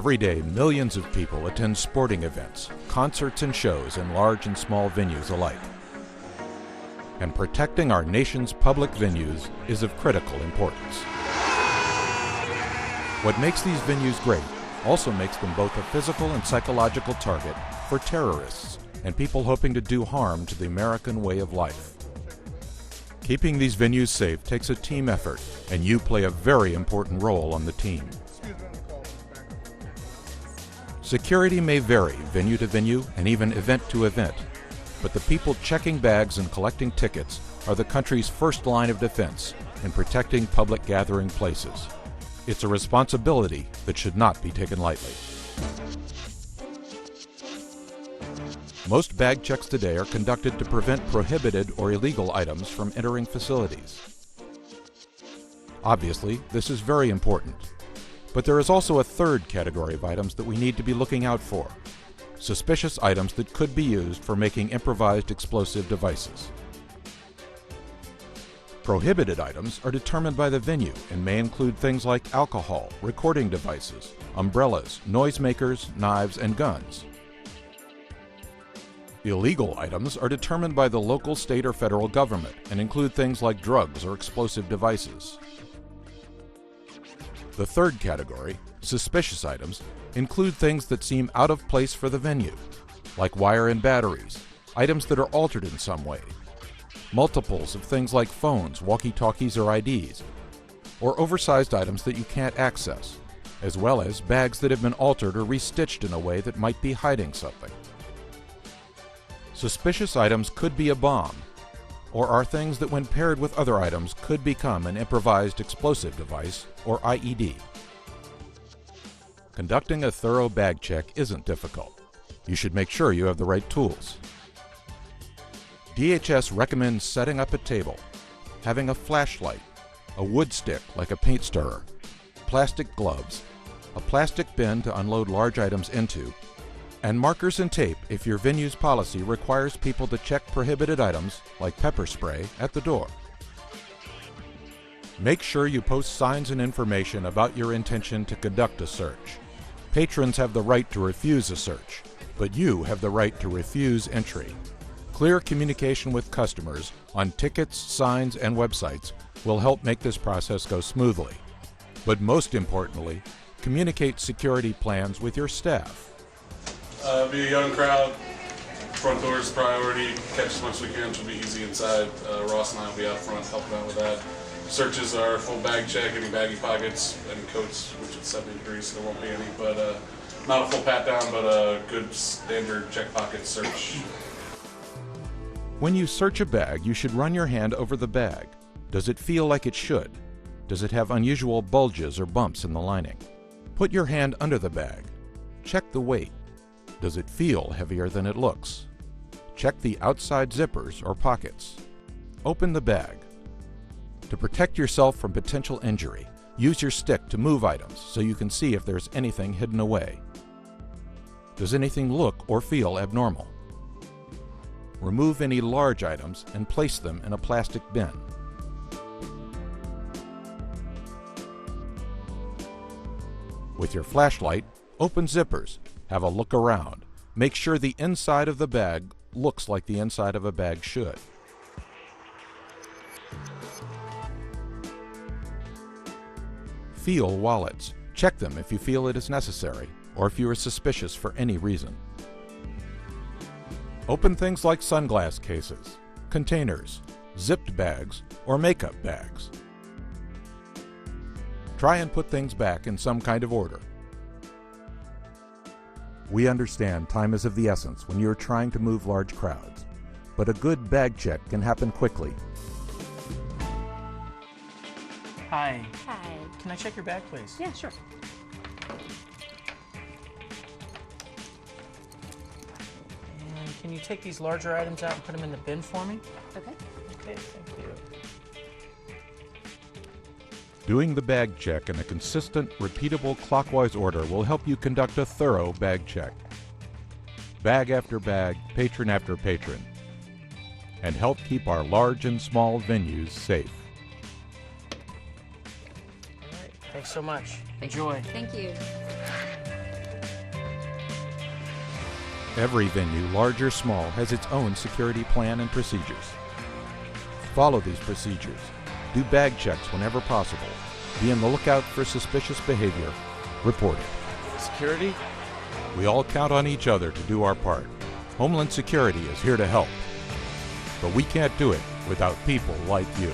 Every day, millions of people attend sporting events, concerts and shows in large and small venues alike. And protecting our nation's public venues is of critical importance. What makes these venues great also makes them both a physical and psychological target for terrorists and people hoping to do harm to the American way of life. Keeping these venues safe takes a team effort, and you play a very important role on the team. Security may vary venue to venue and even event to event, but the people checking bags and collecting tickets are the country's first line of defense in protecting public gathering places. It's a responsibility that should not be taken lightly. Most bag checks today are conducted to prevent prohibited or illegal items from entering facilities. Obviously, this is very important. But there is also a third category of items that we need to be looking out for: suspicious items that could be used for making improvised explosive devices. Prohibited items are determined by the venue and may include things like alcohol, recording devices, umbrellas, noisemakers, knives, and guns. Illegal items are determined by the local, state, or federal government and include things like drugs or explosive devices. The third category, suspicious items, include things that seem out of place for the venue, like wire and batteries, items that are altered in some way, multiples of things like phones, walkie-talkies, or IDs, or oversized items that you can't access, as well as bags that have been altered or restitched in a way that might be hiding something. Suspicious items could be a bomb, or are things that when paired with other items could become an improvised explosive device, or IED. Conducting a thorough bag check isn't difficult. You should make sure you have the right tools. DHS recommends setting up a table, having a flashlight, a wood stick like a paint stirrer, plastic gloves, a plastic bin to unload large items into, and markers and tape if your venue's policy requires people to check prohibited items, like pepper spray, at the door. Make sure you post signs and information about your intention to conduct a search. Patrons have the right to refuse a search, but you have the right to refuse entry. Clear communication with customers on tickets, signs, and websites will help make this process go smoothly. But most importantly, communicate security plans with your staff. Be a young crowd, front door's priority, catch as much as we can, should be easy inside. Ross and I will be out front helping out with that. Searches are full bag check, any baggy pockets, any coats, which is 70 degrees, so there won't be any, but not a full pat down, but a good standard check pocket search. When you search a bag, you should run your hand over the bag. Does it feel like it should? Does it have unusual bulges or bumps in the lining? Put your hand under the bag. Check the weight. Does it feel heavier than it looks? Check the outside zippers or pockets. Open the bag. To protect yourself from potential injury, use your stick to move items so you can see if there's anything hidden away. Does anything look or feel abnormal? Remove any large items and place them in a plastic bin. With your flashlight, open zippers. Have a look around. Make sure the inside of the bag looks like the inside of a bag should. Feel wallets. Check them if you feel it is necessary, or if you are suspicious for any reason. Open things like sunglass cases, containers, zipped bags, or makeup bags. Try and put things back in some kind of order. We understand time is of the essence when you are trying to move large crowds, but a good bag check can happen quickly. Hi. Hi. Can I check your bag, please? Yeah, sure. And can you take these larger items out and put them in the bin for me? Okay. Okay, thank you. Doing the bag check in a consistent, repeatable clockwise order will help you conduct a thorough bag check. Bag after bag, patron after patron, and help keep our large and small venues safe. All right, thanks so much. Enjoy. Thank you. Every venue, large or small, has its own security plan and procedures. Follow these procedures. Do bag checks whenever possible. Be on the lookout for suspicious behavior. Report it. Security? We all count on each other to do our part. Homeland Security is here to help. But we can't do it without people like you.